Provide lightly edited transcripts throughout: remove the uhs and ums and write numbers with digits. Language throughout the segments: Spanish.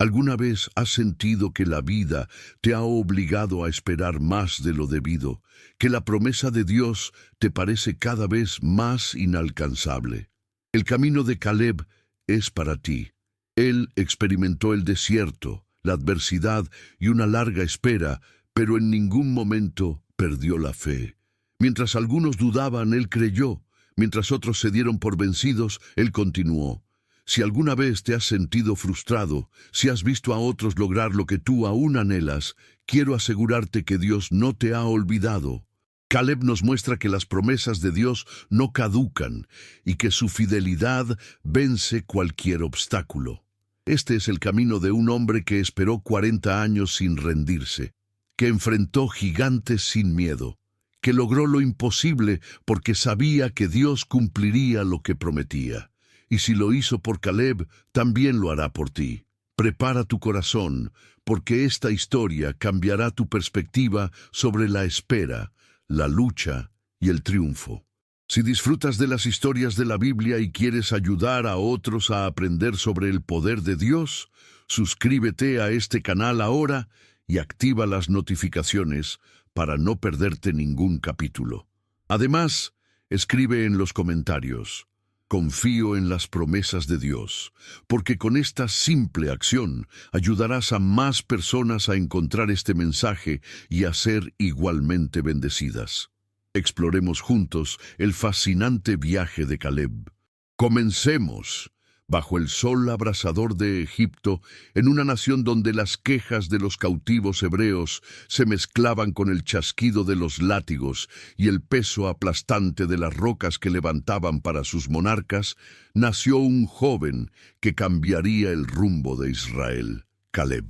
¿Alguna vez has sentido que la vida te ha obligado a esperar más de lo debido, que la promesa de Dios te parece cada vez más inalcanzable? El camino de Caleb es para ti. Él experimentó el desierto, la adversidad y una larga espera, pero en ningún momento perdió la fe. Mientras algunos dudaban, él creyó. Mientras otros se dieron por vencidos, él continuó. Si alguna vez te has sentido frustrado, si has visto a otros lograr lo que tú aún anhelas, quiero asegurarte que Dios no te ha olvidado. Caleb nos muestra que las promesas de Dios no caducan y que su fidelidad vence cualquier obstáculo. Este es el camino de un hombre que esperó 40 años sin rendirse, que enfrentó gigantes sin miedo, que logró lo imposible porque sabía que Dios cumpliría lo que prometía. Y si lo hizo por Caleb, también lo hará por ti. Prepara tu corazón, porque esta historia cambiará tu perspectiva sobre la espera, la lucha y el triunfo. Si disfrutas de las historias de la Biblia y quieres ayudar a otros a aprender sobre el poder de Dios, suscríbete a este canal ahora y activa las notificaciones para no perderte ningún capítulo. Además, escribe en los comentarios: confío en las promesas de Dios, porque con esta simple acción ayudarás a más personas a encontrar este mensaje y a ser igualmente bendecidas. Exploremos juntos el fascinante viaje de Caleb. Comencemos. Bajo el sol abrasador de Egipto, en una nación donde las quejas de los cautivos hebreos se mezclaban con el chasquido de los látigos y el peso aplastante de las rocas que levantaban para sus monarcas, nació un joven que cambiaría el rumbo de Israel, Caleb.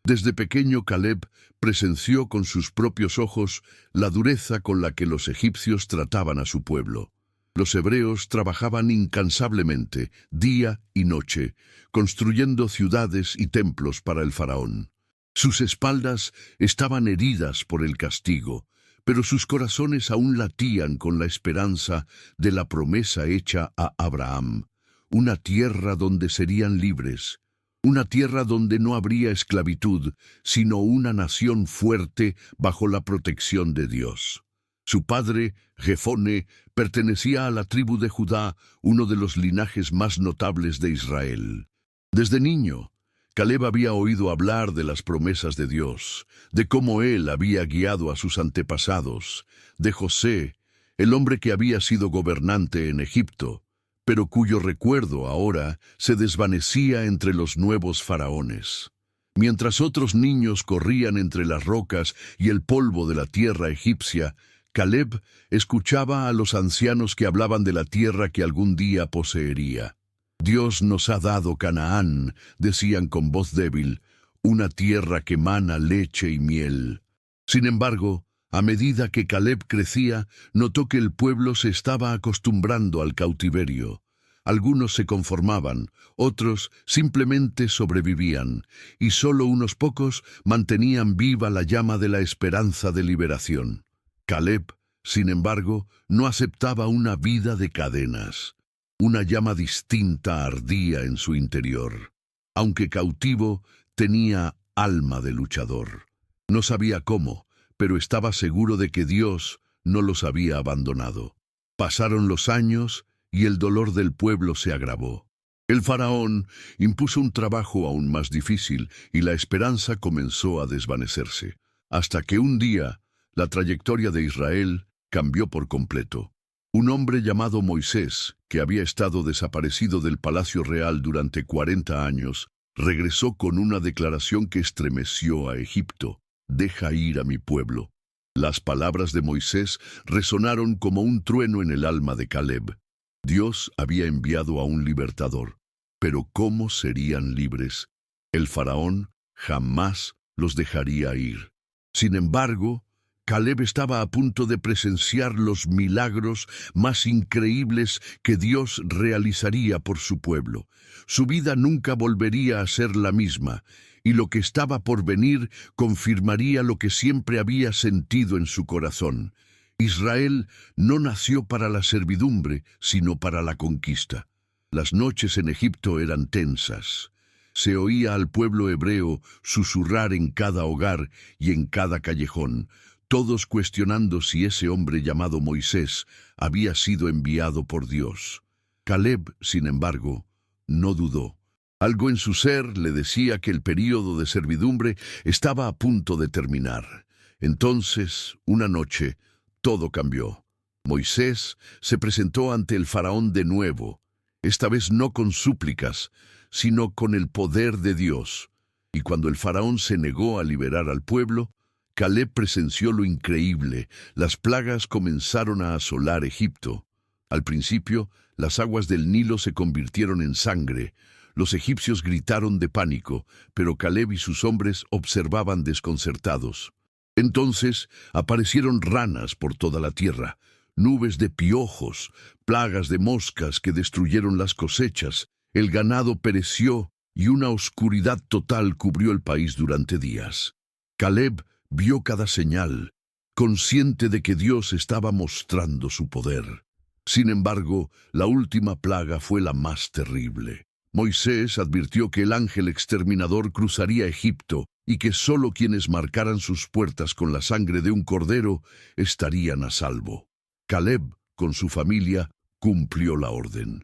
Desde pequeño Caleb presenció con sus propios ojos la dureza con la que los egipcios trataban a su pueblo. Los hebreos trabajaban incansablemente, día y noche, construyendo ciudades y templos para el faraón. Sus espaldas estaban heridas por el castigo, pero sus corazones aún latían con la esperanza de la promesa hecha a Abraham, una tierra donde serían libres, una tierra donde no habría esclavitud, sino una nación fuerte bajo la protección de Dios. Su padre, Jefone, pertenecía a la tribu de Judá, uno de los linajes más notables de Israel. Desde niño, Caleb había oído hablar de las promesas de Dios, de cómo él había guiado a sus antepasados, de José, el hombre que había sido gobernante en Egipto, pero cuyo recuerdo ahora se desvanecía entre los nuevos faraones. Mientras otros niños corrían entre las rocas y el polvo de la tierra egipcia, Caleb escuchaba a los ancianos que hablaban de la tierra que algún día poseería. Dios nos ha dado Canaán, decían con voz débil, una tierra que mana leche y miel. Sin embargo, a medida que Caleb crecía, notó que el pueblo se estaba acostumbrando al cautiverio. Algunos se conformaban, otros simplemente sobrevivían, y solo unos pocos mantenían viva la llama de la esperanza de liberación. Caleb, sin embargo, no aceptaba una vida de cadenas. Una llama distinta ardía en su interior. Aunque cautivo, tenía alma de luchador. No sabía cómo, pero estaba seguro de que Dios no los había abandonado. Pasaron los años y el dolor del pueblo se agravó. El faraón impuso un trabajo aún más difícil y la esperanza comenzó a desvanecerse, hasta que un día la trayectoria de Israel cambió por completo. Un hombre llamado Moisés, que había estado desaparecido del palacio real durante 40 años, regresó con una declaración que estremeció a Egipto: «Deja ir a mi pueblo». Las palabras de Moisés resonaron como un trueno en el alma de Caleb. Dios había enviado a un libertador, pero ¿cómo serían libres? El faraón jamás los dejaría ir. Sin embargo, Caleb estaba a punto de presenciar los milagros más increíbles que Dios realizaría por su pueblo. Su vida nunca volvería a ser la misma, y lo que estaba por venir confirmaría lo que siempre había sentido en su corazón. Israel no nació para la servidumbre, sino para la conquista. Las noches en Egipto eran tensas. se oía al pueblo hebreo susurrar en cada hogar y en cada callejón, todos cuestionando si ese hombre llamado Moisés había sido enviado por Dios. Caleb, sin embargo, no dudó. Algo en su ser le decía que el período de servidumbre estaba a punto de terminar. Entonces, una noche, todo cambió. Moisés se presentó ante el faraón de nuevo, esta vez no con súplicas, sino con el poder de Dios. Y cuando el faraón se negó a liberar al pueblo, Caleb presenció lo increíble. Las plagas comenzaron a asolar Egipto. Al principio, las aguas del Nilo se convirtieron en sangre. Los egipcios gritaron de pánico, pero Caleb y sus hombres observaban desconcertados. Entonces aparecieron ranas por toda la tierra, nubes de piojos, plagas de moscas que destruyeron las cosechas, el ganado pereció y una oscuridad total cubrió el país durante días. Caleb vio cada señal, consciente de que Dios estaba mostrando su poder. Sin embargo, la última plaga fue la más terrible. Moisés advirtió que el ángel exterminador cruzaría Egipto y que solo quienes marcaran sus puertas con la sangre de un cordero estarían a salvo. Caleb, con su familia, cumplió la orden.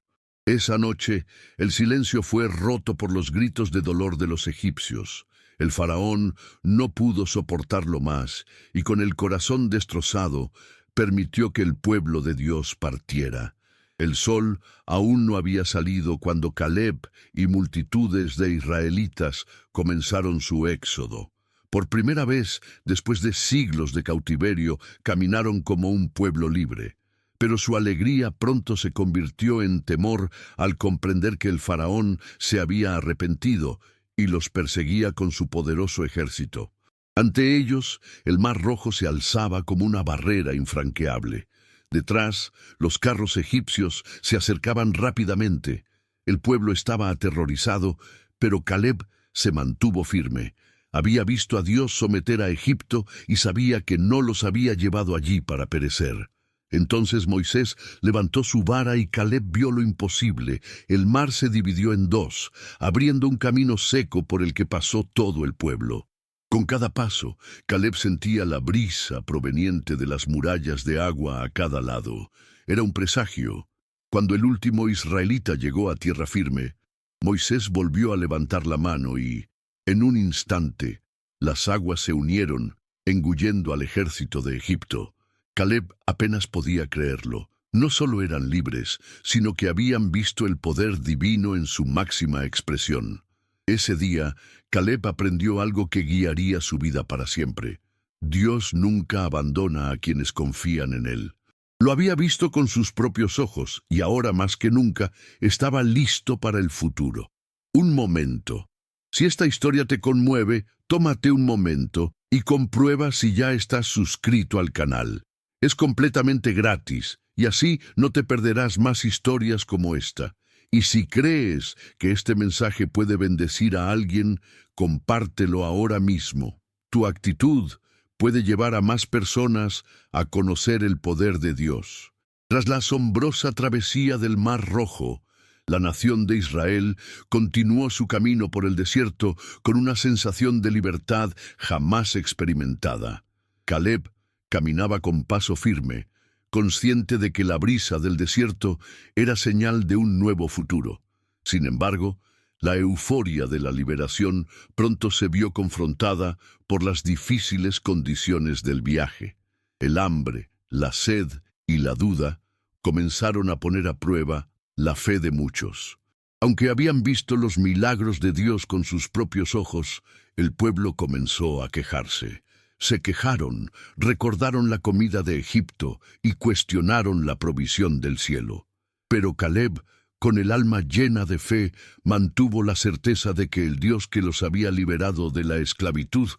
Esa noche, el silencio fue roto por los gritos de dolor de los egipcios. El faraón no pudo soportarlo más y con el corazón destrozado permitió que el pueblo de Dios partiera. El sol aún no había salido cuando Caleb y multitudes de israelitas comenzaron su éxodo. Por primera vez, después de siglos de cautiverio, caminaron como un pueblo libre. Pero su alegría pronto se convirtió en temor al comprender que el faraón se había arrepentido y los perseguía con su poderoso ejército. Ante ellos, el Mar Rojo se alzaba como una barrera infranqueable. Detrás, los carros egipcios se acercaban rápidamente. El pueblo estaba aterrorizado, pero Caleb se mantuvo firme. Había visto a Dios someter a Egipto y sabía que no los había llevado allí para perecer. Entonces Moisés levantó su vara y Caleb vio lo imposible. El mar se dividió en dos, abriendo un camino seco por el que pasó todo el pueblo. Con cada paso, Caleb sentía la brisa proveniente de las murallas de agua a cada lado. Era un presagio. Cuando el último israelita llegó a tierra firme, Moisés volvió a levantar la mano y, en un instante, las aguas se unieron, engullendo al ejército de Egipto. Caleb apenas podía creerlo. No solo eran libres, sino que habían visto el poder divino en su máxima expresión. Ese día, Caleb aprendió algo que guiaría su vida para siempre. Dios nunca abandona a quienes confían en Él. Lo había visto con sus propios ojos y ahora más que nunca estaba listo para el futuro. Un momento. Si esta historia te conmueve, tómate un momento y comprueba si ya estás suscrito al canal. Es completamente gratis y así no te perderás más historias como esta. Y si crees que este mensaje puede bendecir a alguien, compártelo ahora mismo. Tu actitud puede llevar a más personas a conocer el poder de Dios. Tras la asombrosa travesía del Mar Rojo, la nación de Israel continuó su camino por el desierto con una sensación de libertad jamás experimentada. Caleb caminaba con paso firme, consciente de que la brisa del desierto era señal de un nuevo futuro. Sin embargo, la euforia de la liberación pronto se vio confrontada por las difíciles condiciones del viaje. El hambre, la sed y la duda comenzaron a poner a prueba la fe de muchos. Aunque habían visto los milagros de Dios con sus propios ojos, el pueblo comenzó a quejarse. Se quejaron, recordaron la comida de Egipto y cuestionaron la provisión del cielo. Pero Caleb, con el alma llena de fe, mantuvo la certeza de que el Dios que los había liberado de la esclavitud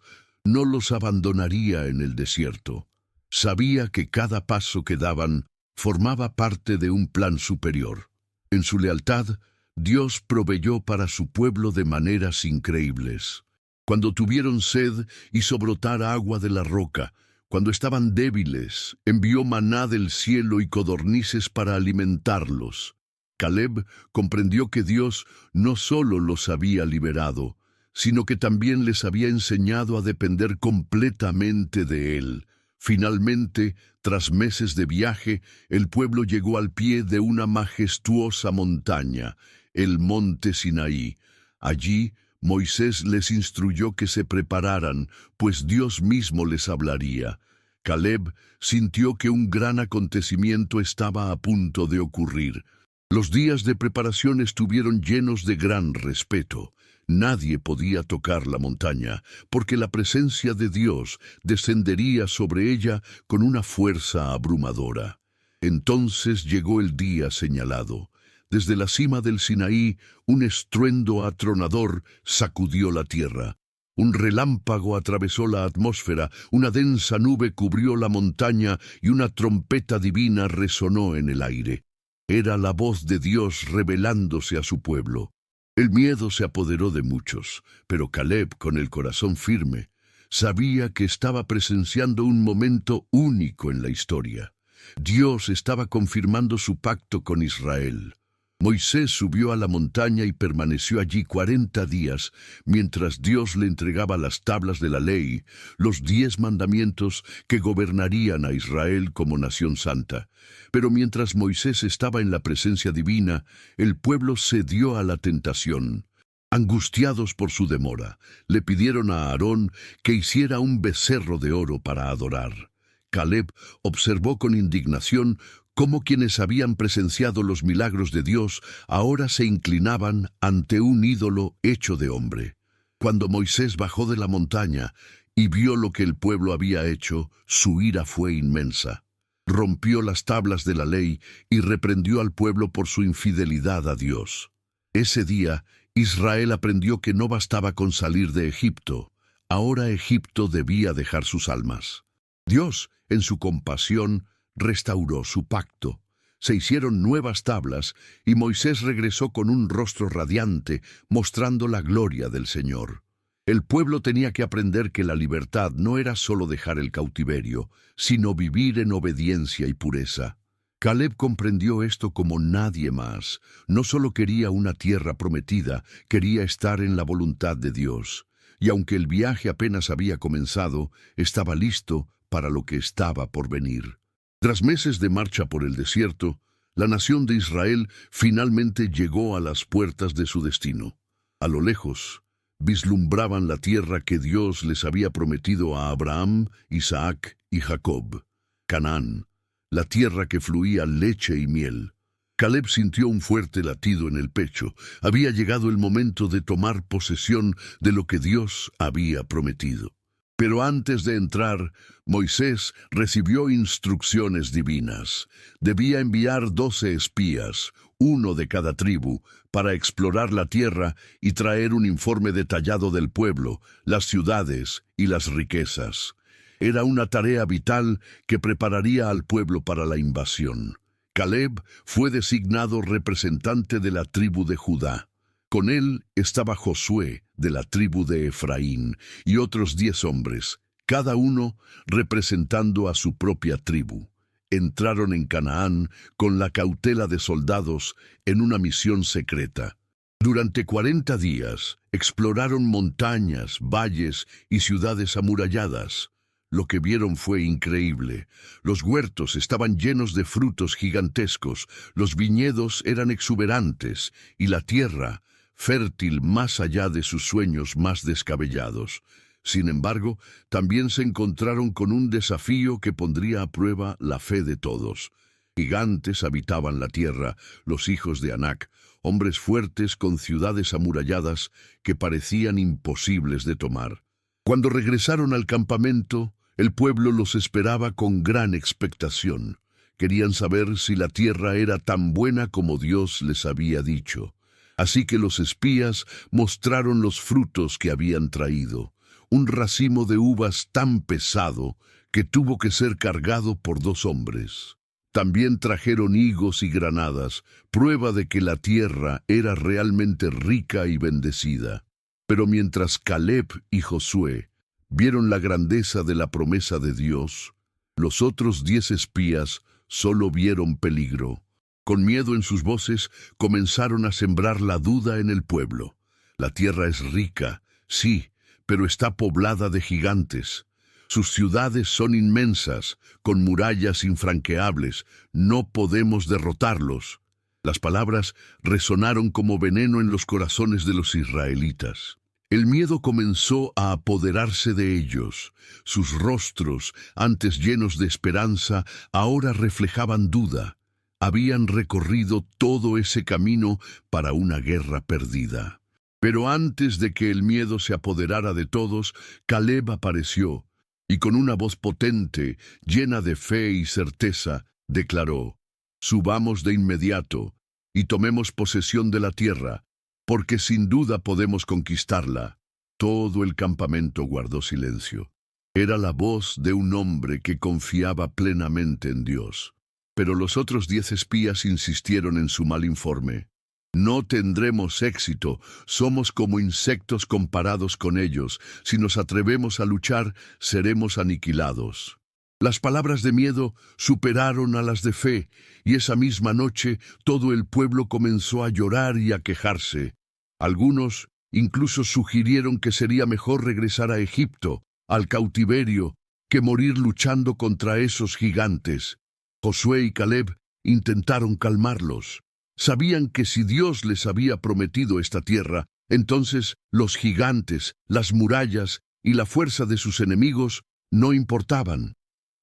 no los abandonaría en el desierto. Sabía que cada paso que daban formaba parte de un plan superior. En su lealtad, Dios proveyó para su pueblo de maneras increíbles. Cuando tuvieron sed, hizo brotar agua de la roca. Cuando estaban débiles, envió maná del cielo y codornices para alimentarlos. Caleb comprendió que Dios no solo los había liberado, sino que también les había enseñado a depender completamente de él. Finalmente, tras meses de viaje, el pueblo llegó al pie de una majestuosa montaña, el monte Sinaí. Allí, Moisés les instruyó que se prepararan, pues Dios mismo les hablaría. Caleb sintió que un gran acontecimiento estaba a punto de ocurrir. Los días de preparación estuvieron llenos de gran respeto. Nadie podía tocar la montaña, porque la presencia de Dios descendería sobre ella con una fuerza abrumadora. Entonces llegó el día señalado. Desde la cima del Sinaí, un estruendo atronador sacudió la tierra. Un relámpago atravesó la atmósfera, una densa nube cubrió la montaña y una trompeta divina resonó en el aire. Era la voz de Dios revelándose a su pueblo. El miedo se apoderó de muchos, pero Caleb, con el corazón firme, sabía que estaba presenciando un momento único en la historia. Dios estaba confirmando su pacto con Israel. Moisés subió a la montaña y permaneció allí 40 días, mientras Dios le entregaba las tablas de la ley, los 10 mandamientos que gobernarían a Israel como nación santa. Pero mientras Moisés estaba en la presencia divina, el pueblo cedió a la tentación. Angustiados por su demora, le pidieron a Aarón que hiciera un becerro de oro para adorar. Caleb observó con indignación cómo quienes habían presenciado los milagros de Dios ahora se inclinaban ante un ídolo hecho de hombre. Cuando Moisés bajó de la montaña y vio lo que el pueblo había hecho, su ira fue inmensa. Rompió las tablas de la ley y reprendió al pueblo por su infidelidad a Dios. Ese día, Israel aprendió que no bastaba con salir de Egipto. Ahora Egipto debía dejar sus almas. Dios, en su compasión, restauró su pacto. Se hicieron nuevas tablas y Moisés regresó con un rostro radiante, mostrando la gloria del Señor. El pueblo tenía que aprender que la libertad no era solo dejar el cautiverio, sino vivir en obediencia y pureza. Caleb comprendió esto como nadie más. No solo quería una tierra prometida, quería estar en la voluntad de Dios. Y aunque el viaje apenas había comenzado, estaba listo para lo que estaba por venir. Tras meses de marcha por el desierto, la nación de Israel finalmente llegó a las puertas de su destino. A lo lejos, vislumbraban la tierra que Dios les había prometido a Abraham, Isaac y Jacob, Canaán, la tierra que fluía leche y miel. Caleb sintió un fuerte latido en el pecho. Había llegado el momento de tomar posesión de lo que Dios había prometido. Pero antes de entrar, Moisés recibió instrucciones divinas. Debía enviar 12 espías, uno de cada tribu, para explorar la tierra y traer un informe detallado del pueblo, las ciudades y las riquezas. Era una tarea vital que prepararía al pueblo para la invasión. Caleb fue designado representante de la tribu de Judá. Con él estaba Josué, de la tribu de Efraín, y otros 10 hombres, cada uno representando a su propia tribu. Entraron en Canaán con la cautela de soldados en una misión secreta. Durante 40 días exploraron montañas, valles y ciudades amuralladas. Lo que vieron fue increíble. Los huertos estaban llenos de frutos gigantescos, los viñedos eran exuberantes y la tierra fértil más allá de sus sueños más descabellados. Sin embargo, también se encontraron con un desafío que pondría a prueba la fe de todos. Gigantes habitaban la tierra, los hijos de Anac, hombres fuertes con ciudades amuralladas que parecían imposibles de tomar. Cuando regresaron al campamento, el pueblo los esperaba con gran expectación. Querían saber si la tierra era tan buena como Dios les había dicho. Así que los espías mostraron los frutos que habían traído. Un racimo de uvas tan pesado que tuvo que ser cargado por 2 hombres. También trajeron higos y granadas, prueba de que la tierra era realmente rica y bendecida. Pero mientras Caleb y Josué vieron la grandeza de la promesa de Dios, los otros 10 espías solo vieron peligro. Con miedo en sus voces, comenzaron a sembrar la duda en el pueblo. La tierra es rica, sí, pero está poblada de gigantes. Sus ciudades son inmensas, con murallas infranqueables. No podemos derrotarlos. Las palabras resonaron como veneno en los corazones de los israelitas. El miedo comenzó a apoderarse de ellos. Sus rostros, antes llenos de esperanza, ahora reflejaban duda. Habían recorrido todo ese camino para una guerra perdida. Pero antes de que el miedo se apoderara de todos, Caleb apareció, y con una voz potente, llena de fe y certeza, declaró: «Subamos de inmediato, y tomemos posesión de la tierra, porque sin duda podemos conquistarla». Todo el campamento guardó silencio. Era la voz de un hombre que confiaba plenamente en Dios. Pero los otros 10 espías insistieron en su mal informe. «No tendremos éxito, somos como insectos comparados con ellos. Si nos atrevemos a luchar, seremos aniquilados». Las palabras de miedo superaron a las de fe, y esa misma noche todo el pueblo comenzó a llorar y a quejarse. Algunos incluso sugirieron que sería mejor regresar a Egipto, al cautiverio, que morir luchando contra esos gigantes. Josué y Caleb intentaron calmarlos. Sabían que si Dios les había prometido esta tierra, entonces los gigantes, las murallas y la fuerza de sus enemigos no importaban.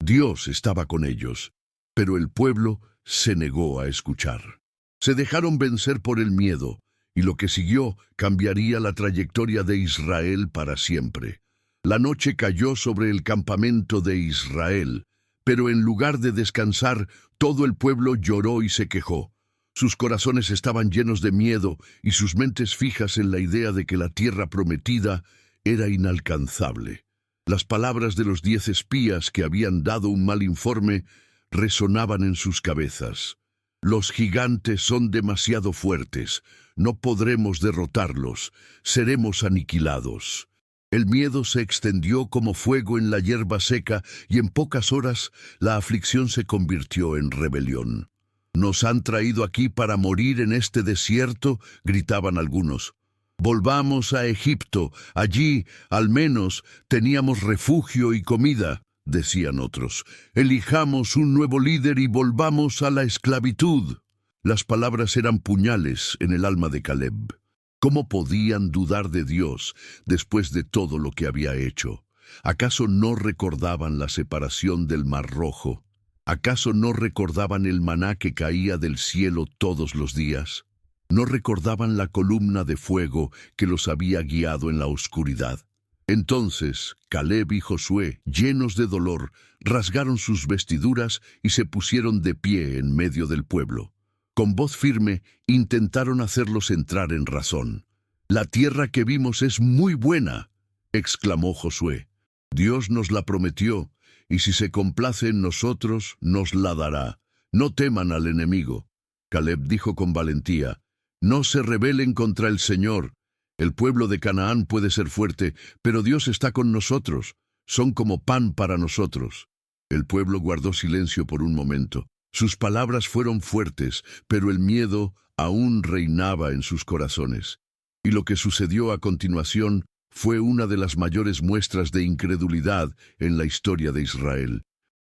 Dios estaba con ellos, pero el pueblo se negó a escuchar. Se dejaron vencer por el miedo, y lo que siguió cambiaría la trayectoria de Israel para siempre. La noche cayó sobre el campamento de Israel, pero en lugar de descansar, todo el pueblo lloró y se quejó. Sus corazones estaban llenos de miedo y sus mentes fijas en la idea de que la tierra prometida era inalcanzable. Las palabras de los 10 espías que habían dado un mal informe resonaban en sus cabezas. «Los gigantes son demasiado fuertes, no podremos derrotarlos, seremos aniquilados». El miedo se extendió como fuego en la hierba seca y en pocas horas la aflicción se convirtió en rebelión. «Nos han traído aquí para morir en este desierto», gritaban algunos. «Volvamos a Egipto, allí, al menos, teníamos refugio y comida», decían otros. «Elijamos un nuevo líder y volvamos a la esclavitud». Las palabras eran puñales en el alma de Caleb. ¿Cómo podían dudar de Dios después de todo lo que había hecho? ¿Acaso no recordaban la separación del Mar Rojo? ¿Acaso no recordaban el maná que caía del cielo todos los días? ¿No recordaban la columna de fuego que los había guiado en la oscuridad? Entonces Caleb y Josué, llenos de dolor, rasgaron sus vestiduras y se pusieron de pie en medio del pueblo. Con voz firme intentaron hacerlos entrar en razón. «La tierra que vimos es muy buena», exclamó Josué. «Dios nos la prometió, y si se complace en nosotros, nos la dará. No teman al enemigo». Caleb dijo con valentía: «No se rebelen contra el Señor. El pueblo de Canaán puede ser fuerte, pero Dios está con nosotros. Son como pan para nosotros». El pueblo guardó silencio por un momento. Sus palabras fueron fuertes, pero el miedo aún reinaba en sus corazones. Y lo que sucedió a continuación fue una de las mayores muestras de incredulidad en la historia de Israel.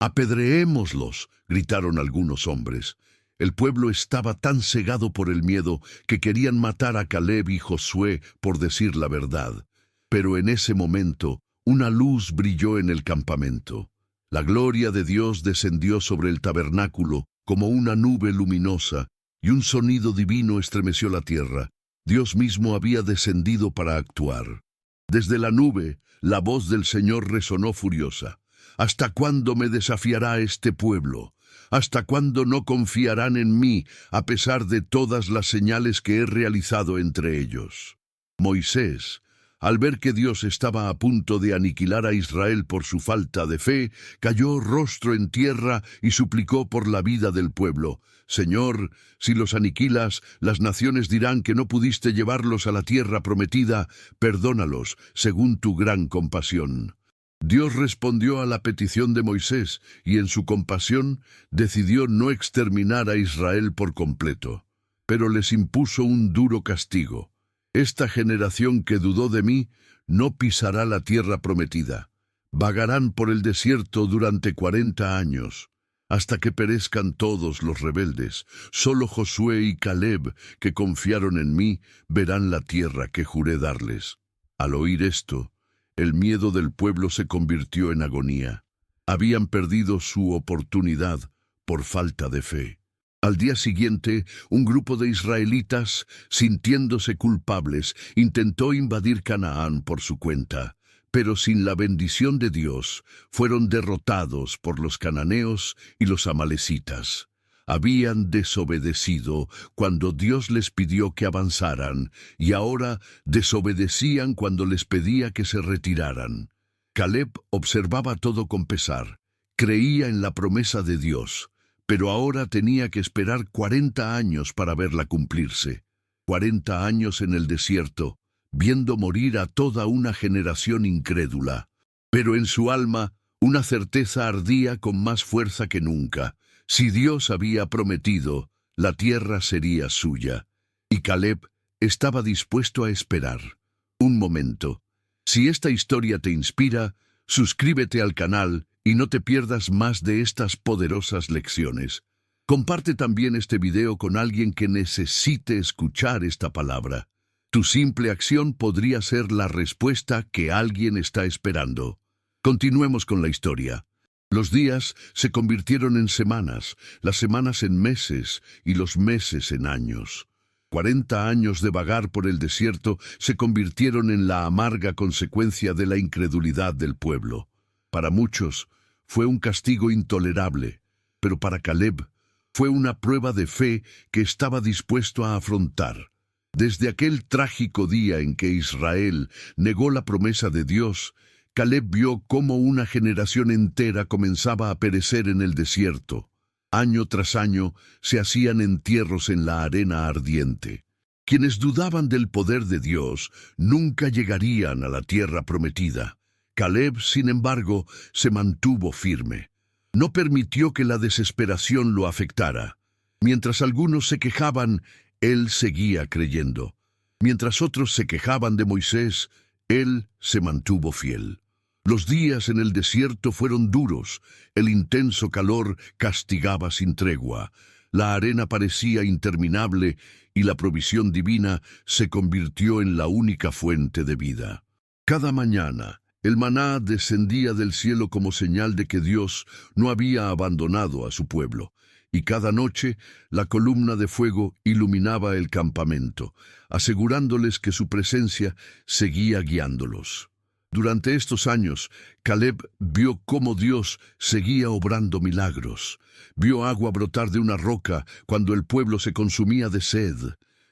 «Apedreémoslos», gritaron algunos hombres. El pueblo estaba tan cegado por el miedo que querían matar a Caleb y Josué por decir la verdad. Pero en ese momento, una luz brilló en el campamento. La gloria de Dios descendió sobre el tabernáculo como una nube luminosa, y un sonido divino estremeció la tierra. Dios mismo había descendido para actuar. Desde la nube, la voz del Señor resonó furiosa. «¿Hasta cuándo me desafiará este pueblo? ¿Hasta cuándo no confiarán en mí, a pesar de todas las señales que he realizado entre ellos?» Moisés, al ver que Dios estaba a punto de aniquilar a Israel por su falta de fe, cayó rostro en tierra y suplicó por la vida del pueblo. «Señor, si los aniquilas, las naciones dirán que no pudiste llevarlos a la tierra prometida. Perdónalos, según tu gran compasión». Dios respondió a la petición de Moisés y en su compasión decidió no exterminar a Israel por completo, pero les impuso un duro castigo. Esta generación que dudó de mí no pisará la tierra prometida. Vagarán por el desierto durante 40 años, hasta que perezcan todos los rebeldes. Solo Josué y Caleb, que confiaron en mí, verán la tierra que juré darles. Al oír esto, el miedo del pueblo se convirtió en agonía. Habían perdido su oportunidad por falta de fe. Al día siguiente, un grupo de israelitas, sintiéndose culpables, intentó invadir Canaán por su cuenta, pero sin la bendición de Dios, fueron derrotados por los cananeos y los amalecitas. Habían desobedecido cuando Dios les pidió que avanzaran, y ahora desobedecían cuando les pedía que se retiraran. Caleb observaba todo con pesar. Creía en la promesa de Dios, pero ahora tenía que esperar 40 años para verla cumplirse. 40 años en el desierto, viendo morir a toda una generación incrédula. Pero en su alma, una certeza ardía con más fuerza que nunca. Si Dios había prometido, la tierra sería suya. Y Caleb estaba dispuesto a esperar. Un momento. Si esta historia te inspira, suscríbete al canal y no te pierdas más de estas poderosas lecciones. Comparte también este video con alguien que necesite escuchar esta palabra. Tu simple acción podría ser la respuesta que alguien está esperando. Continuemos con la historia. Los días se convirtieron en semanas, las semanas en meses y los meses en años. 40 años de vagar por el desierto se convirtieron en la amarga consecuencia de la incredulidad del pueblo. Para muchos fue un castigo intolerable, pero para Caleb fue una prueba de fe que estaba dispuesto a afrontar. Desde aquel trágico día en que Israel negó la promesa de Dios, Caleb vio cómo una generación entera comenzaba a perecer en el desierto. Año tras año se hacían entierros en la arena ardiente. Quienes dudaban del poder de Dios nunca llegarían a la tierra prometida. Caleb, sin embargo, se mantuvo firme. No permitió que la desesperación lo afectara. Mientras algunos se quejaban, él seguía creyendo. Mientras otros se quejaban de Moisés, él se mantuvo fiel. Los días en el desierto fueron duros, el intenso calor castigaba sin tregua, la arena parecía interminable y la provisión divina se convirtió en la única fuente de vida. Cada mañana, el maná descendía del cielo como señal de que Dios no había abandonado a su pueblo, y cada noche la columna de fuego iluminaba el campamento, asegurándoles que su presencia seguía guiándolos. Durante estos años, Caleb vio cómo Dios seguía obrando milagros. Vio agua brotar de una roca cuando el pueblo se consumía de sed.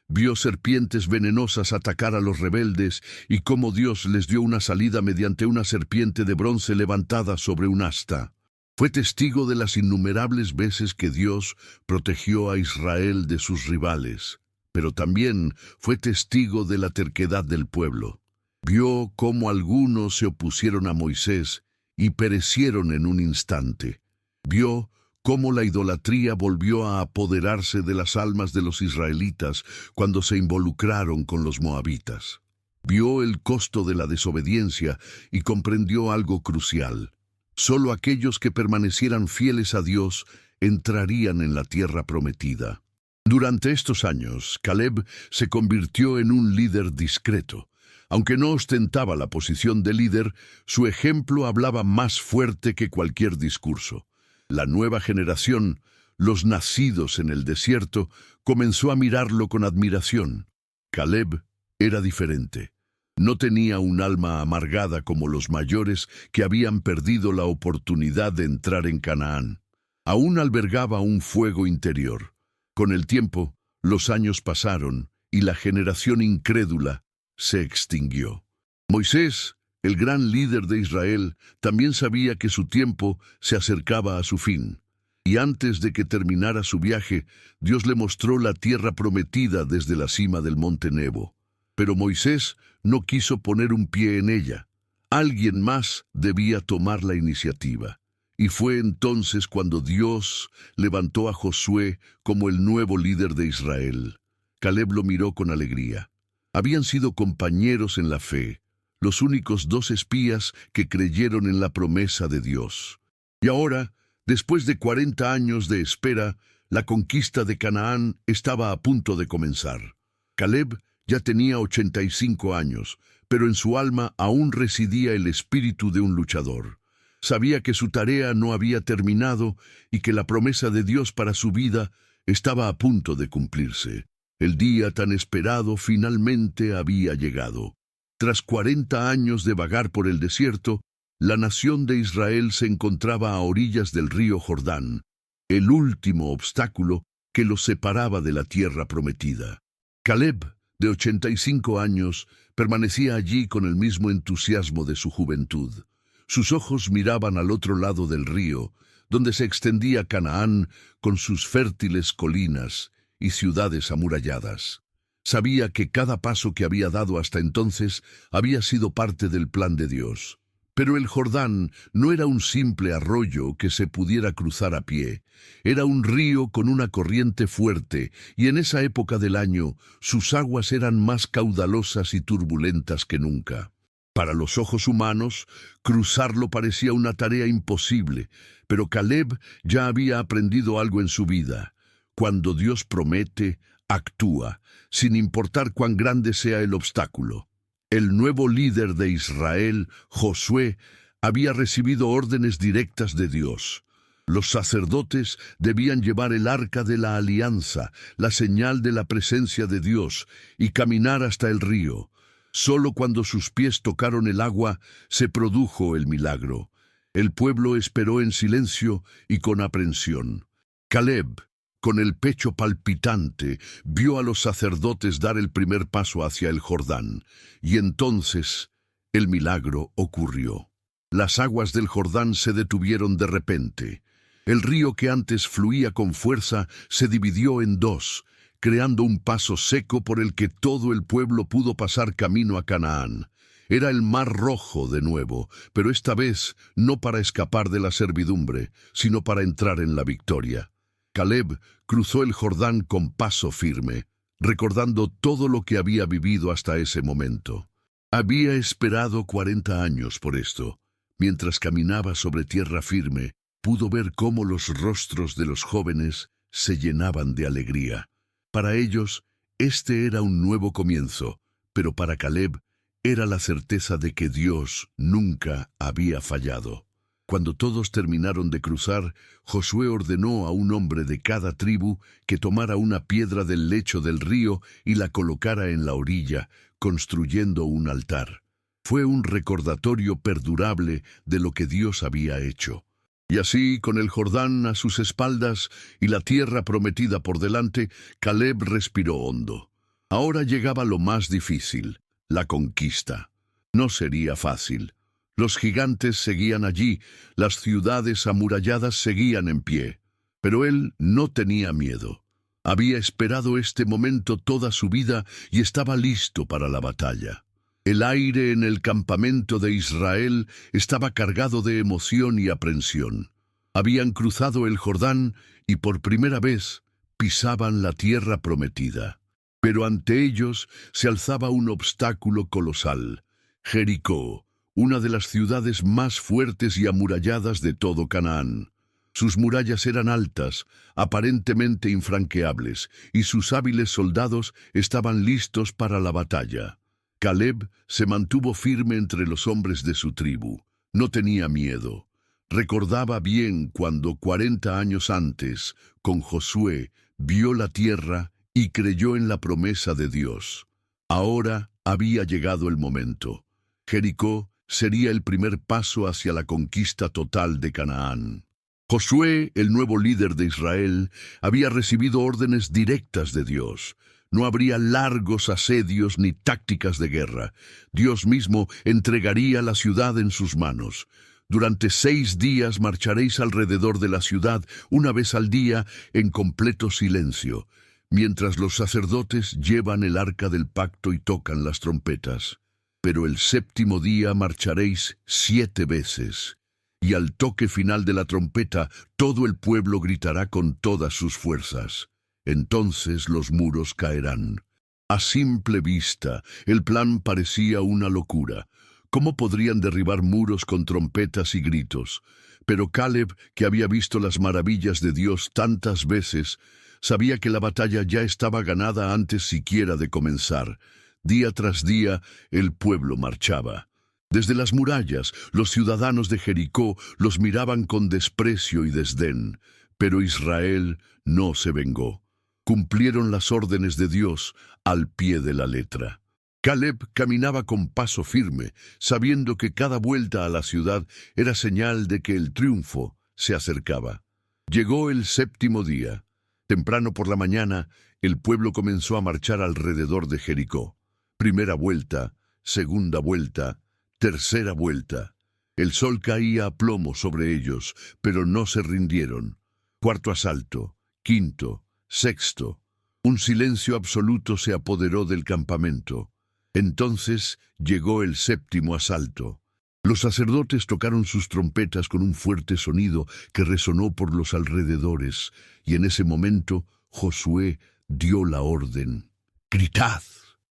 Vio serpientes venenosas atacar a los rebeldes y cómo Dios les dio una salida mediante una serpiente de bronce levantada sobre un asta. Fue testigo de las innumerables veces que Dios protegió a Israel de sus rivales, pero también fue testigo de la terquedad del pueblo. Vio cómo algunos se opusieron a Moisés y perecieron en un instante. Vio cómo la idolatría volvió a apoderarse de las almas de los israelitas cuando se involucraron con los moabitas. Vio el costo de la desobediencia y comprendió algo crucial. Solo aquellos que permanecieran fieles a Dios entrarían en la tierra prometida. Durante estos años, Caleb se convirtió en un líder discreto. Aunque no ostentaba la posición de líder, su ejemplo hablaba más fuerte que cualquier discurso. La nueva generación, los nacidos en el desierto, comenzó a mirarlo con admiración. Caleb era diferente. No tenía un alma amargada como los mayores que habían perdido la oportunidad de entrar en Canaán. Aún albergaba un fuego interior. Con el tiempo, los años pasaron y la generación incrédula se extinguió. Moisés, el gran líder de Israel, también sabía que su tiempo se acercaba a su fin. Y antes de que terminara su viaje, Dios le mostró la tierra prometida desde la cima del monte Nebo. Pero Moisés no quiso poner un pie en ella. Alguien más debía tomar la iniciativa. Y fue entonces cuando Dios levantó a Josué como el nuevo líder de Israel. Caleb lo miró con alegría. Habían sido compañeros en la fe, los únicos dos espías que creyeron en la promesa de Dios. Y ahora, después de 40 años de espera, la conquista de Canaán estaba a punto de comenzar. Caleb ya tenía 85 años, pero en su alma aún residía el espíritu de un luchador. Sabía que su tarea no había terminado y que la promesa de Dios para su vida estaba a punto de cumplirse. El día tan esperado finalmente había llegado. Tras 40 años de vagar por el desierto, la nación de Israel se encontraba a orillas del río Jordán, el último obstáculo que los separaba de la tierra prometida. Caleb, de 85 años, permanecía allí con el mismo entusiasmo de su juventud. Sus ojos miraban al otro lado del río, donde se extendía Canaán con sus fértiles colinas y ciudades amuralladas. Sabía que cada paso que había dado hasta entonces había sido parte del plan de Dios. Pero el Jordán no era un simple arroyo que se pudiera cruzar a pie. Era un río con una corriente fuerte, y en esa época del año sus aguas eran más caudalosas y turbulentas que nunca. Para los ojos humanos, cruzarlo parecía una tarea imposible, pero Caleb ya había aprendido algo en su vida. Cuando Dios promete, actúa, sin importar cuán grande sea el obstáculo. El nuevo líder de Israel, Josué, había recibido órdenes directas de Dios. Los sacerdotes debían llevar el arca de la alianza, la señal de la presencia de Dios, y caminar hasta el río. Solo cuando sus pies tocaron el agua se produjo el milagro. El pueblo esperó en silencio y con aprensión. Caleb, con el pecho palpitante, vio a los sacerdotes dar el primer paso hacia el Jordán, y entonces el milagro ocurrió. Las aguas del Jordán se detuvieron de repente. El río que antes fluía con fuerza se dividió en dos, creando un paso seco por el que todo el pueblo pudo pasar camino a Canaán. Era el Mar Rojo de nuevo, pero esta vez no para escapar de la servidumbre, sino para entrar en la victoria. Caleb cruzó el Jordán con paso firme, recordando todo lo que había vivido hasta ese momento. Había esperado 40 años por esto. Mientras caminaba sobre tierra firme, pudo ver cómo los rostros de los jóvenes se llenaban de alegría. Para ellos, este era un nuevo comienzo, pero para Caleb era la certeza de que Dios nunca había fallado. Cuando todos terminaron de cruzar, Josué ordenó a un hombre de cada tribu que tomara una piedra del lecho del río y la colocara en la orilla, construyendo un altar. Fue un recordatorio perdurable de lo que Dios había hecho. Y así, con el Jordán a sus espaldas y la tierra prometida por delante, Caleb respiró hondo. Ahora llegaba lo más difícil, la conquista. No sería fácil. Los gigantes seguían allí, las ciudades amuralladas seguían en pie. Pero él no tenía miedo. Había esperado este momento toda su vida y estaba listo para la batalla. El aire en el campamento de Israel estaba cargado de emoción y aprensión. Habían cruzado el Jordán y por primera vez pisaban la tierra prometida. Pero ante ellos se alzaba un obstáculo colosal: Jericó, una de las ciudades más fuertes y amuralladas de todo Canaán. Sus murallas eran altas, aparentemente infranqueables, y sus hábiles soldados estaban listos para la batalla. Caleb se mantuvo firme entre los hombres de su tribu. No tenía miedo. Recordaba bien cuando 40 años antes, con Josué, vio la tierra y creyó en la promesa de Dios. Ahora había llegado el momento. Jericó sería el primer paso hacia la conquista total de Canaán. Josué, el nuevo líder de Israel, había recibido órdenes directas de Dios. No habría largos asedios ni tácticas de guerra. Dios mismo entregaría la ciudad en sus manos. Durante 6 días marcharéis alrededor de la ciudad una vez al día en completo silencio, mientras los sacerdotes llevan el arca del pacto y tocan las trompetas. Pero el séptimo día marcharéis 7 veces, y al toque final de la trompeta todo el pueblo gritará con todas sus fuerzas. Entonces los muros caerán. A simple vista, el plan parecía una locura. ¿Cómo podrían derribar muros con trompetas y gritos? Pero Caleb, que había visto las maravillas de Dios tantas veces, sabía que la batalla ya estaba ganada antes siquiera de comenzar. Día tras día, el pueblo marchaba. Desde las murallas, los ciudadanos de Jericó los miraban con desprecio y desdén, pero Israel no se vengó. Cumplieron las órdenes de Dios al pie de la letra. Caleb caminaba con paso firme, sabiendo que cada vuelta a la ciudad era señal de que el triunfo se acercaba. Llegó el séptimo día. Temprano por la mañana, el pueblo comenzó a marchar alrededor de Jericó. Primera vuelta, segunda vuelta, tercera vuelta. El sol caía a plomo sobre ellos, pero no se rindieron. Cuarto asalto, quinto, sexto. Un silencio absoluto se apoderó del campamento. Entonces llegó el séptimo asalto. Los sacerdotes tocaron sus trompetas con un fuerte sonido que resonó por los alrededores, y en ese momento Josué dio la orden. ¡Gritad!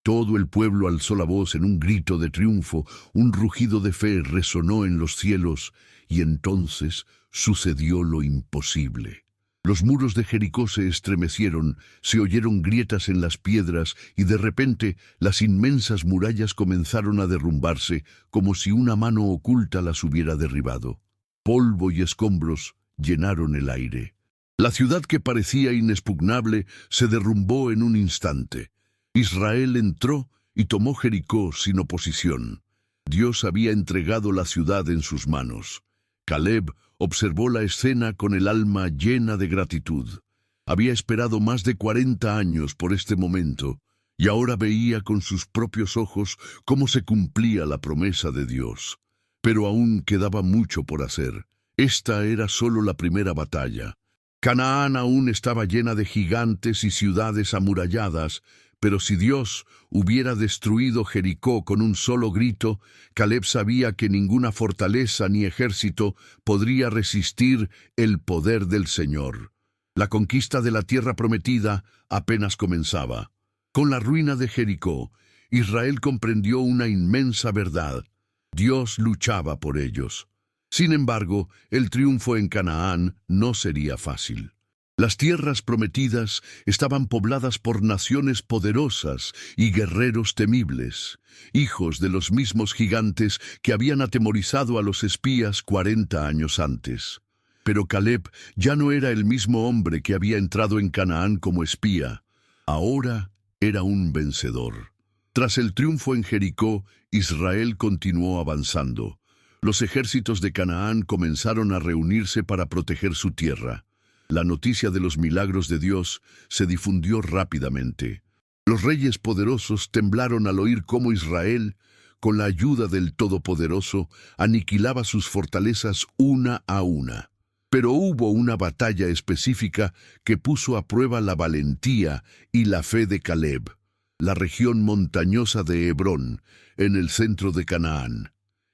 Todo el pueblo alzó la voz en un grito de triunfo, un rugido de fe resonó en los cielos, y entonces sucedió lo imposible. Los muros de Jericó se estremecieron, se oyeron grietas en las piedras y de repente las inmensas murallas comenzaron a derrumbarse como si una mano oculta las hubiera derribado. Polvo y escombros llenaron el aire. La ciudad que parecía inexpugnable se derrumbó en un instante. Israel entró y tomó Jericó sin oposición. Dios había entregado la ciudad en sus manos. Caleb observó la escena con el alma llena de gratitud. Había esperado más de 40 años por este momento, y ahora veía con sus propios ojos cómo se cumplía la promesa de Dios. Pero aún quedaba mucho por hacer. Esta era solo la primera batalla. Canaán aún estaba llena de gigantes y ciudades amuralladas, pero si Dios hubiera destruido Jericó con un solo grito, Caleb sabía que ninguna fortaleza ni ejército podría resistir el poder del Señor. La conquista de la tierra prometida apenas comenzaba. Con la ruina de Jericó, Israel comprendió una inmensa verdad. Dios luchaba por ellos. Sin embargo, el triunfo en Canaán no sería fácil. Las tierras prometidas estaban pobladas por naciones poderosas y guerreros temibles, hijos de los mismos gigantes que habían atemorizado a los espías 40 años antes. Pero Caleb ya no era el mismo hombre que había entrado en Canaán como espía. Ahora era un vencedor. Tras el triunfo en Jericó, Israel continuó avanzando. Los ejércitos de Canaán comenzaron a reunirse para proteger su tierra. La noticia de los milagros de Dios se difundió rápidamente. Los reyes poderosos temblaron al oír cómo Israel, con la ayuda del Todopoderoso, aniquilaba sus fortalezas una a una. Pero hubo una batalla específica que puso a prueba la valentía y la fe de Caleb, la región montañosa de Hebrón, en el centro de Canaán.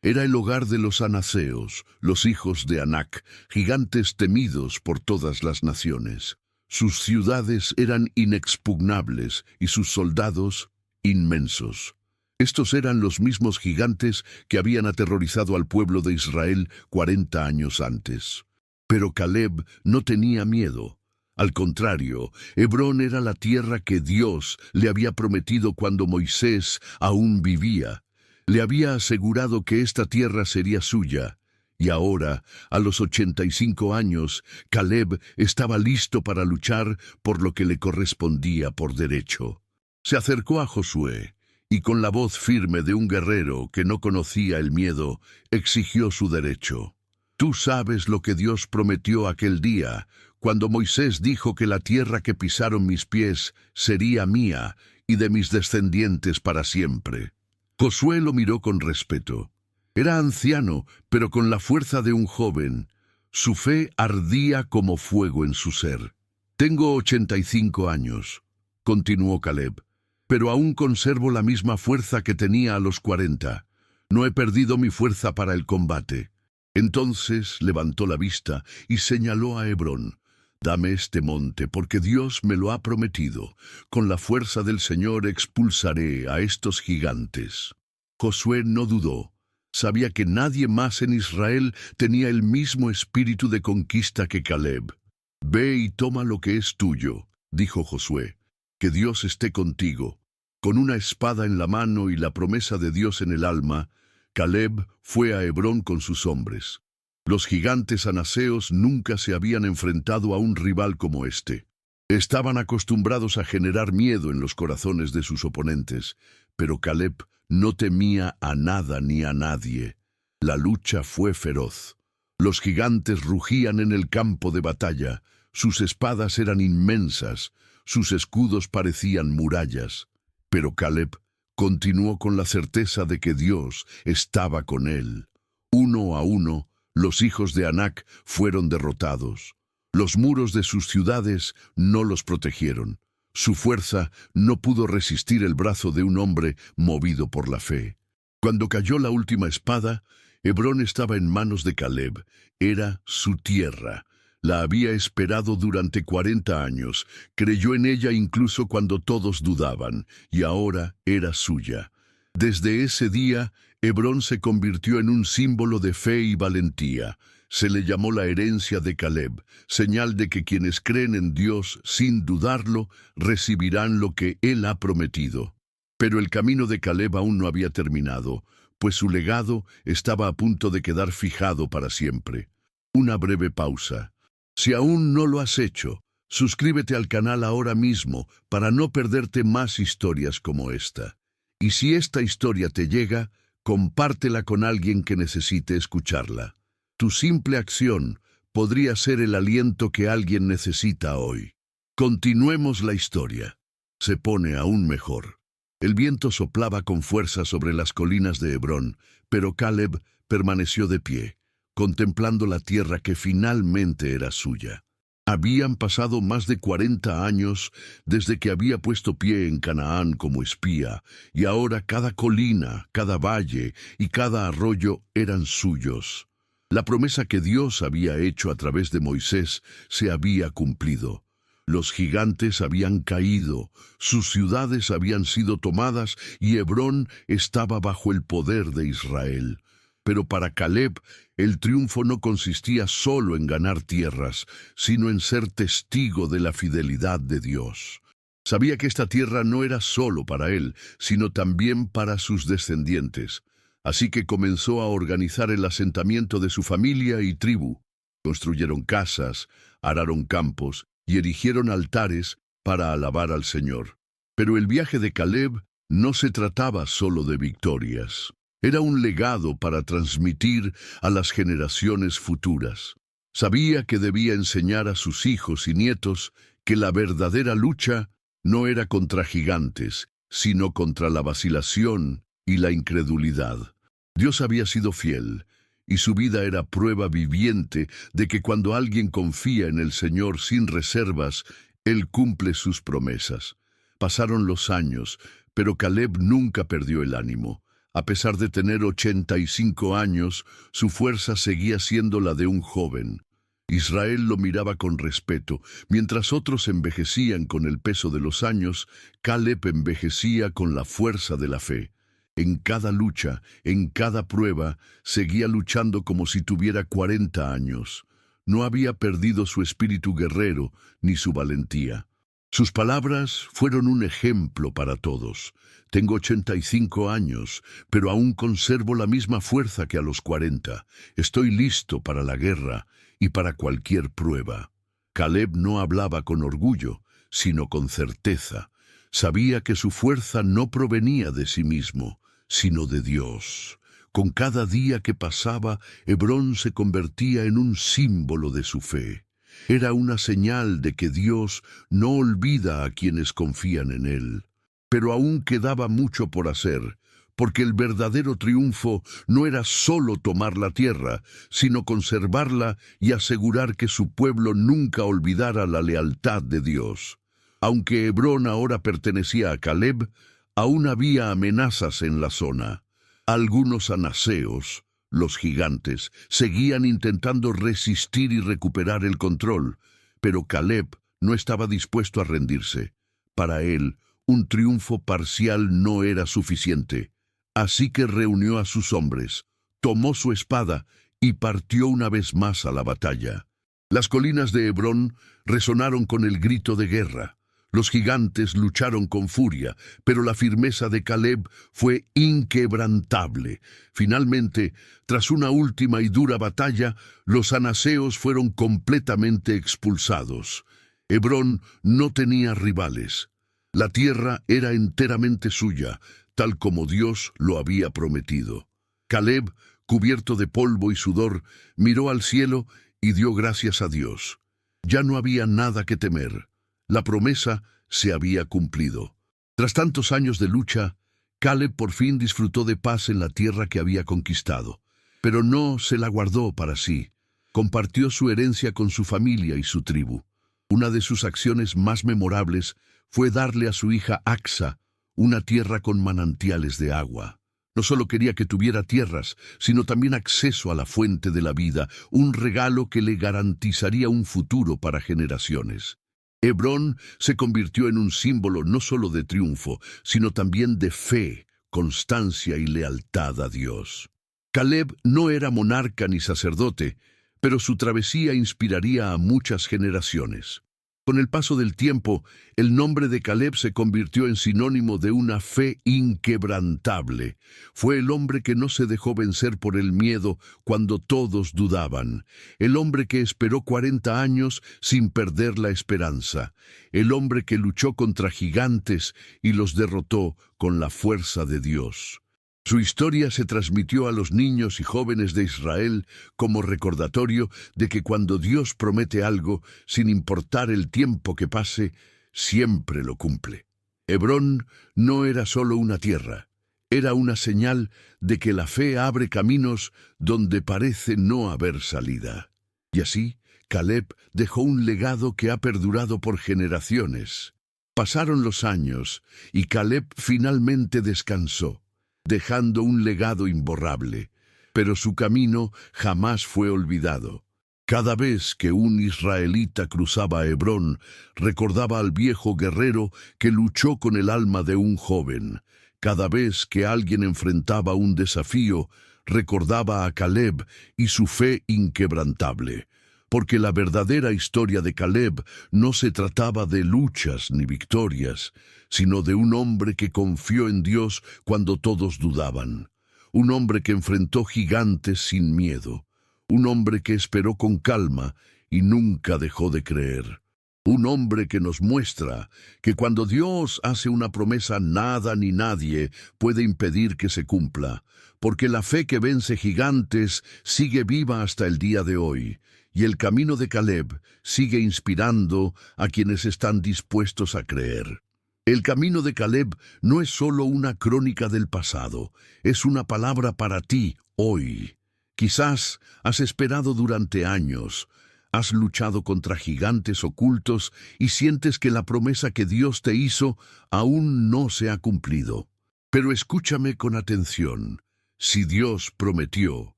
Era el hogar de los anaseos, los hijos de Anac, gigantes temidos por todas las naciones. Sus ciudades eran inexpugnables y sus soldados inmensos. Estos eran los mismos gigantes que habían aterrorizado al pueblo de Israel 40 años antes. Pero Caleb no tenía miedo. Al contrario, Hebrón era la tierra que Dios le había prometido cuando Moisés aún vivía. Le había asegurado que esta tierra sería suya, y ahora, a los 85 años, Caleb estaba listo para luchar por lo que le correspondía por derecho. Se acercó a Josué, y con la voz firme de un guerrero que no conocía el miedo, exigió su derecho. Tú sabes lo que Dios prometió aquel día, cuando Moisés dijo que la tierra que pisaron mis pies sería mía y de mis descendientes para siempre. Josué lo miró con respeto. Era anciano, pero con la fuerza de un joven. Su fe ardía como fuego en su ser. Tengo 85 años, continuó Caleb. pero aún conservo la misma fuerza que tenía a los 40. No he perdido mi fuerza para el combate. Entonces levantó la vista y señaló a Hebrón. Dame este monte, porque Dios me lo ha prometido. Con la fuerza del Señor expulsaré a estos gigantes. Josué no dudó. Sabía que nadie más en Israel tenía el mismo espíritu de conquista que Caleb. Ve y toma lo que es tuyo, dijo Josué. Que Dios esté contigo. Con una espada en la mano y la promesa de Dios en el alma, Caleb fue a Hebrón con sus hombres. Los gigantes anaseos nunca se habían enfrentado a un rival como este. Estaban acostumbrados a generar miedo en los corazones de sus oponentes, pero Caleb no temía a nada ni a nadie. La lucha fue feroz. Los gigantes rugían en el campo de batalla, sus espadas eran inmensas, sus escudos parecían murallas. Pero Caleb continuó con la certeza de que Dios estaba con él. Uno a uno, los hijos de Anac fueron derrotados. Los muros de sus ciudades no los protegieron. Su fuerza no pudo resistir el brazo de un hombre movido por la fe. Cuando cayó la última espada, Hebrón estaba en manos de Caleb. Era su tierra. La había esperado durante 40 años. Creyó en ella incluso cuando todos dudaban, y ahora era suya. Desde ese día, Hebrón se convirtió en un símbolo de fe y valentía. Se le llamó la herencia de Caleb, señal de que quienes creen en Dios sin dudarlo recibirán lo que Él ha prometido. Pero el camino de Caleb aún no había terminado, pues su legado estaba a punto de quedar fijado para siempre. Una breve pausa. Si aún no lo has hecho, suscríbete al canal ahora mismo para no perderte más historias como esta. Y si esta historia te llega, compártela con alguien que necesite escucharla. Tu simple acción podría ser el aliento que alguien necesita hoy. Continuemos la historia. Se pone aún mejor. El viento soplaba con fuerza sobre las colinas de Hebrón, pero Caleb permaneció de pie, contemplando la tierra que finalmente era suya. Habían pasado más de 40 años desde que había puesto pie en Canaán como espía, y ahora cada colina, cada valle y cada arroyo eran suyos. La promesa que Dios había hecho a través de Moisés se había cumplido. Los gigantes habían caído, sus ciudades habían sido tomadas y Hebrón estaba bajo el poder de Israel. Pero para Caleb, el triunfo no consistía solo en ganar tierras, sino en ser testigo de la fidelidad de Dios. Sabía que esta tierra no era solo para él, sino también para sus descendientes. Así que comenzó a organizar el asentamiento de su familia y tribu. Construyeron casas, araron campos y erigieron altares para alabar al Señor. Pero el viaje de Caleb no se trataba solo de victorias. Era un legado para transmitir a las generaciones futuras. Sabía que debía enseñar a sus hijos y nietos que la verdadera lucha no era contra gigantes, sino contra la vacilación y la incredulidad. Dios había sido fiel, y su vida era prueba viviente de que cuando alguien confía en el Señor sin reservas, Él cumple sus promesas. Pasaron los años, pero Caleb nunca perdió el ánimo. A pesar de tener 85 años, su fuerza seguía siendo la de un joven. Israel lo miraba con respeto. Mientras otros envejecían con el peso de los años, Caleb envejecía con la fuerza de la fe. En cada lucha, en cada prueba, seguía luchando como si tuviera 40 años. No había perdido su espíritu guerrero ni su valentía. Sus palabras fueron un ejemplo para todos. Tengo 85 años, pero aún conservo la misma fuerza que a los 40. Estoy listo para la guerra y para cualquier prueba. Caleb no hablaba con orgullo, sino con certeza. Sabía que su fuerza no provenía de sí mismo, sino de Dios. Con cada día que pasaba, Hebrón se convertía en un símbolo de su fe. Era una señal de que Dios no olvida a quienes confían en Él. Pero aún quedaba mucho por hacer, porque el verdadero triunfo no era solo tomar la tierra, sino conservarla y asegurar que su pueblo nunca olvidara la lealtad de Dios. Aunque Hebrón ahora pertenecía a Caleb, aún había amenazas en la zona. Algunos anaseos, los gigantes, seguían intentando resistir y recuperar el control, pero Caleb no estaba dispuesto a rendirse. Para él, un triunfo parcial no era suficiente. Así que reunió a sus hombres, tomó su espada y partió una vez más a la batalla. Las colinas de Hebrón resonaron con el grito de guerra. Los gigantes lucharon con furia, pero la firmeza de Caleb fue inquebrantable. Finalmente, tras una última y dura batalla, los anaseos fueron completamente expulsados. Hebrón no tenía rivales. La tierra era enteramente suya, tal como Dios lo había prometido. Caleb, cubierto de polvo y sudor, miró al cielo y dio gracias a Dios. Ya no había nada que temer. La promesa se había cumplido. Tras tantos años de lucha, Caleb por fin disfrutó de paz en la tierra que había conquistado. Pero no se la guardó para sí. Compartió su herencia con su familia y su tribu. Una de sus acciones más memorables fue darle a su hija Axa una tierra con manantiales de agua. No solo quería que tuviera tierras, sino también acceso a la fuente de la vida, un regalo que le garantizaría un futuro para generaciones. Hebrón se convirtió en un símbolo no solo de triunfo, sino también de fe, constancia y lealtad a Dios. Caleb no era monarca ni sacerdote, pero su travesía inspiraría a muchas generaciones. Con el paso del tiempo, el nombre de Caleb se convirtió en sinónimo de una fe inquebrantable. Fue el hombre que no se dejó vencer por el miedo cuando todos dudaban. El hombre que esperó 40 años sin perder la esperanza. El hombre que luchó contra gigantes y los derrotó con la fuerza de Dios. Su historia se transmitió a los niños y jóvenes de Israel como recordatorio de que cuando Dios promete algo, sin importar el tiempo que pase, siempre lo cumple. Hebrón no era solo una tierra, era una señal de que la fe abre caminos donde parece no haber salida. Y así, Caleb dejó un legado que ha perdurado por generaciones. Pasaron los años y Caleb finalmente descansó, dejando un legado imborrable, pero su camino jamás fue olvidado. Cada vez que un israelita cruzaba Hebrón, recordaba al viejo guerrero que luchó con el alma de un joven. Cada vez que alguien enfrentaba un desafío, recordaba a Caleb y su fe inquebrantable. Porque la verdadera historia de Caleb no se trataba de luchas ni victorias, sino de un hombre que confió en Dios cuando todos dudaban. Un hombre que enfrentó gigantes sin miedo. Un hombre que esperó con calma y nunca dejó de creer. Un hombre que nos muestra que cuando Dios hace una promesa, nada ni nadie puede impedir que se cumpla, porque la fe que vence gigantes sigue viva hasta el día de hoy. Y el camino de Caleb sigue inspirando a quienes están dispuestos a creer. El camino de Caleb no es solo una crónica del pasado, es una palabra para ti hoy. Quizás has esperado durante años, has luchado contra gigantes ocultos y sientes que la promesa que Dios te hizo aún no se ha cumplido. Pero escúchame con atención. Si Dios prometió,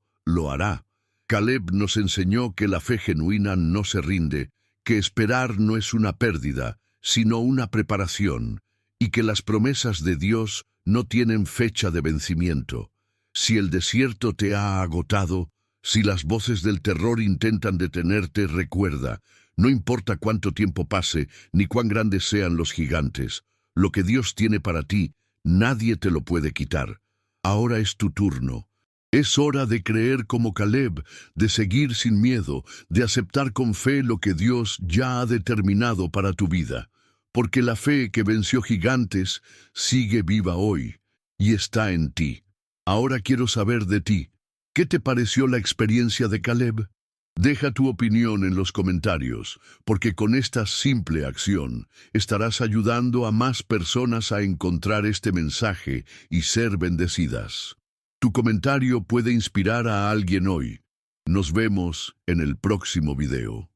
lo hará. Caleb nos enseñó que la fe genuina no se rinde, que esperar no es una pérdida, sino una preparación, y que las promesas de Dios no tienen fecha de vencimiento. Si el desierto te ha agotado, si las voces del terror intentan detenerte, recuerda, no importa cuánto tiempo pase, ni cuán grandes sean los gigantes, lo que Dios tiene para ti, nadie te lo puede quitar. Ahora es tu turno. Es hora de creer como Caleb, de seguir sin miedo, de aceptar con fe lo que Dios ya ha determinado para tu vida. Porque la fe que venció gigantes sigue viva hoy y está en ti. Ahora quiero saber de ti. ¿Qué te pareció la experiencia de Caleb? Deja tu opinión en los comentarios, porque con esta simple acción estarás ayudando a más personas a encontrar este mensaje y ser bendecidas. Tu comentario puede inspirar a alguien hoy. Nos vemos en el próximo video.